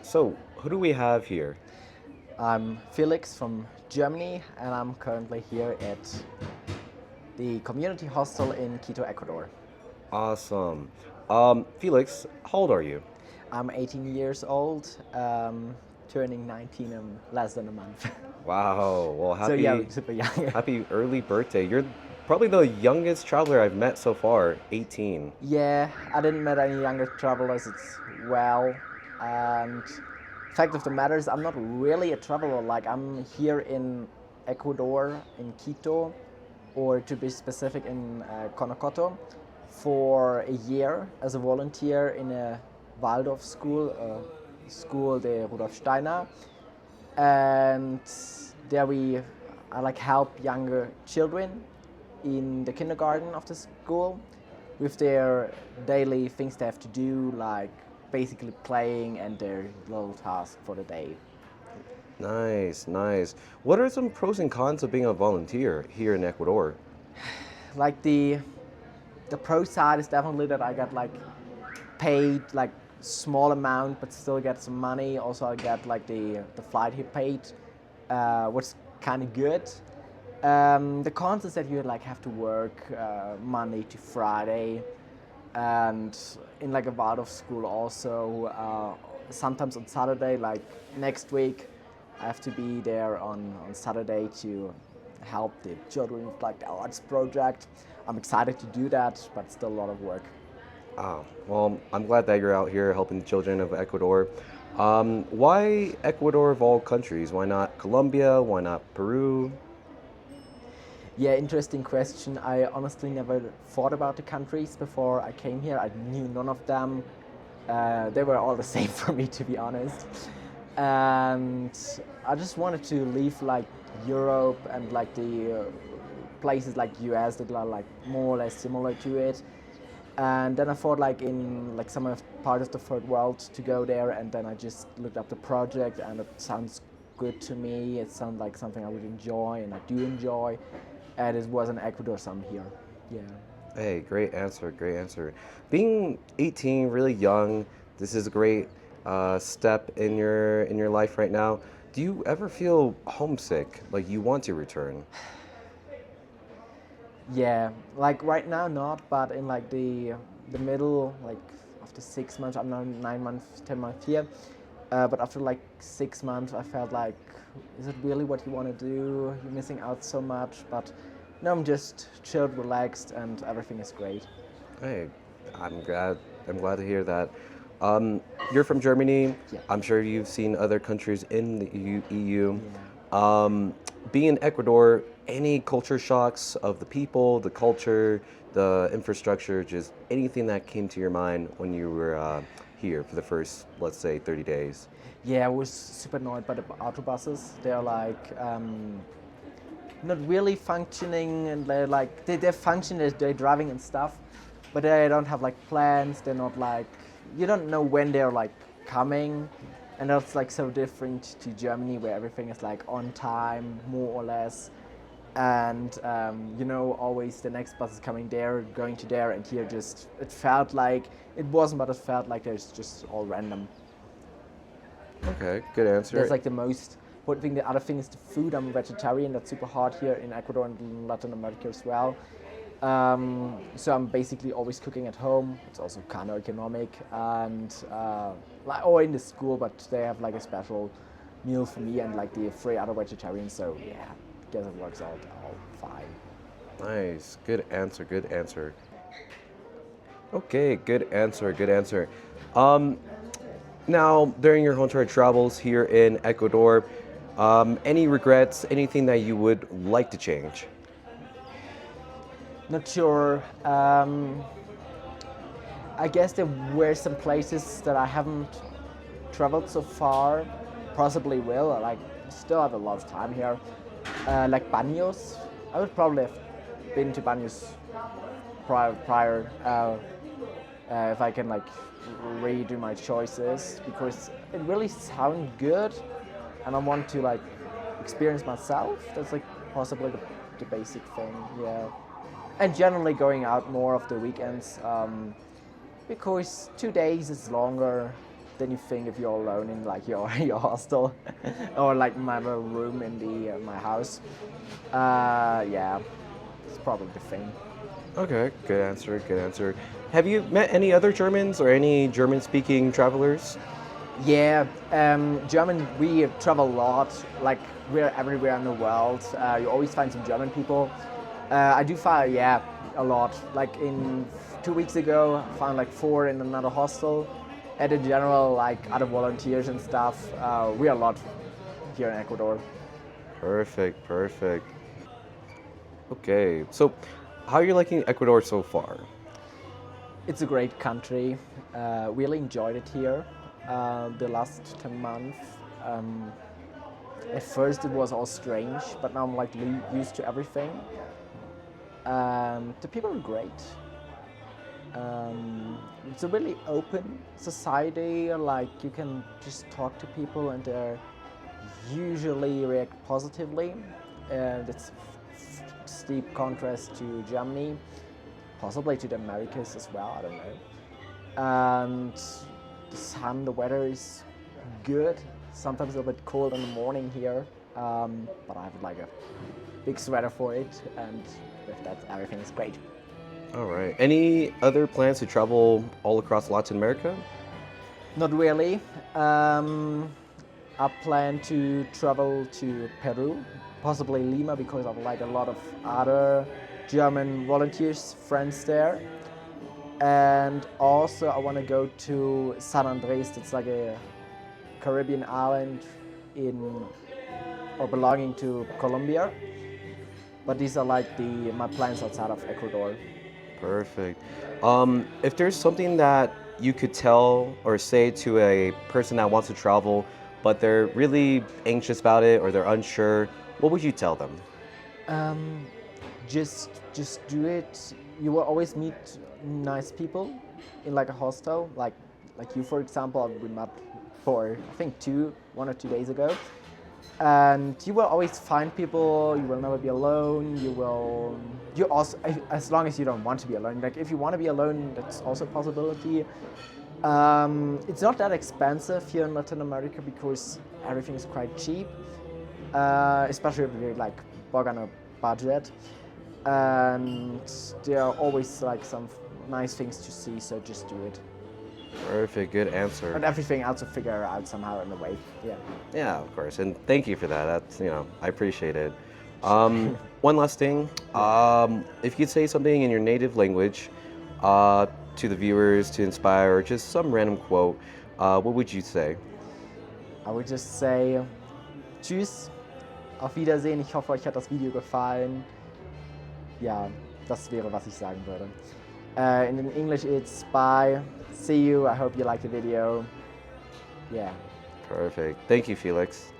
So, who do we have here? I'm Felix from Germany, and I'm currently here at the community hostel in Quito, Ecuador. Awesome. Felix, how old are you? I'm 18 years old, turning 19 in less than a month. Wow. Well, So yeah, happy super young. happy early birthday. You're probably the youngest traveler I've met so far, 18. Yeah, I didn't meet any younger travelers as well. And fact of the matter is, I'm not really a traveler. Like I'm here in Ecuador, in Quito, or to be specific, in Conocoto, for a year as a volunteer in a Waldorf school, school de Rudolf Steiner, and there I like help younger children in the kindergarten of the school with their daily things they have to do, like basically playing and their little task for the day. Nice, nice. What are some pros and cons of being a volunteer here in Ecuador? Like the pro side is definitely that I got like paid like small amount but still get some money. Also I get like the flight he paid, which is kind of good. The cons is that you like have to work Monday to Friday, and in like a Waldorf school also sometimes on Saturday, like next week I have to be there on Saturday to help the children with like the arts project. I'm excited to do that, but still a lot of work. Oh, well, I'm glad that you're out here helping the children of Ecuador. Why Ecuador of all countries? Why not Colombia? Why not Peru? Yeah, interesting question. I honestly never thought about the countries before I came here. I knew none of them. They were all the same for me, to be honest. And I just wanted to leave like Europe and like the places like US that are like more or less similar to it. And then I thought like in like some of part of the third world to go there, and then I just looked up the project, and it sounds good to me. It sounds like something I would enjoy, and I do enjoy. And it was in Ecuador, so I'm here. Yeah. Hey, great answer, great answer. Being 18, really young, this is a great step in your life right now. Do you ever feel homesick, like you want to return? Yeah, like right now not, but in like the middle, like after 6 months, I'm now 9 months, 10 months here. But after like 6 months, I felt like, is it really what you want to do? You're missing out so much. But no, I'm just chilled, relaxed, and everything is great. Hey, I'm glad. I'm glad to hear that. You're from Germany. Yeah, I'm sure you've seen other countries in the EU. yeah. Being in Ecuador, any culture shocks of the people, the culture, the infrastructure, just anything that came to your mind when you were here for the first, let's say, 30 days? Yeah, I was super annoyed by the autobuses. They're like not really functioning, and they're functioning, they're driving and stuff, but they don't have like plans. They're not like, you don't know when they're like coming, and that's like so different to Germany where everything is like on time more or less, and you know always the next bus is coming there, going to there, and here just it felt like it wasn't, but it felt like there's just all random. Okay, good That's answer. like the most important thing. The other thing is the food. I'm a vegetarian. That's super hard here in Ecuador and in Latin America as well. So I'm basically always cooking at home. It's also kind of economic, and or in the school, but they have like a special meal for me and like the three other vegetarians. So yeah, guess it works out all fine. Nice. Good answer. Good answer. Okay, good answer. Good answer. Um, Now, during your whole entire travels here in Ecuador, any regrets, anything that you would like to change? Not sure. I guess there were some places that I haven't traveled so far. Possibly will. Like, still have a lot of time here. Like Baños. I would probably have been to Baños prior if I can like redo my choices, because it really sounds good, and I want to like experience myself. That's like possibly the basic thing. Yeah, and generally going out more of the weekends, because 2 days is longer than you think if you're alone in like your hostel or like my little room in the my house. Yeah, it's probably the thing. Okay, good answer, good answer. Have you met any other Germans or any German-speaking travelers? Yeah, German, we travel a lot, like we're everywhere in the world. You always find some German people. I do find, yeah, a lot. Like in 2 weeks ago, I found like 4 in another hostel. And in general, like other volunteers and stuff, we are a lot here in Ecuador. Perfect, perfect. Okay, so how are you liking Ecuador so far? It's a great country. Really enjoyed it here the last 10 months. Um, at first it was all strange, but now I'm like used to everything. The people are great. It's a really open society. Like you can just talk to people, and they usually react positively. And it's steep contrast to Germany, possibly to the Americas as well. I don't know. And the sun, the weather is good. Sometimes a little bit cold in the morning here, but I have like a big sweater for it, and with that, everything is great. All right. Any other plans to travel all across Latin America? Not really. I plan to travel to Peru, possibly Lima, because I've like a lot of other German volunteers, friends there. And also I want to go to San Andres. It's like a Caribbean island in or belonging to Colombia. But these are like my plans outside of Ecuador. Perfect. If there's something that you could tell or say to a person that wants to travel, but they're really anxious about it or they're unsure, what would you tell them? Um, just do it. You will always meet nice people in like a hostel, like you, for example. We met for I think 1 or 2 days ago, and you will always find people. You will never be alone. You also, as long as you don't want to be alone. Like if you want to be alone, that's also a possibility. It's not that expensive here in Latin America because everything is quite cheap, especially if you like work on a budget. And there are always like some nice things to see, so just do it. Perfect. Good answer. And everything else will figure out somehow in the way. Yeah. Yeah, of course. And thank you for that. I appreciate it. One last thing. If you could say something in your native language to the viewers to inspire, or just some random quote, what would you say? I would just say, Tschüss, auf Wiedersehen. Ich hoffe, euch hat das Video gefallen. Ja, das wäre, was ich sagen würde. In English, it's bye. See you. I hope you liked the video. Yeah. Perfect. Thank you, Felix.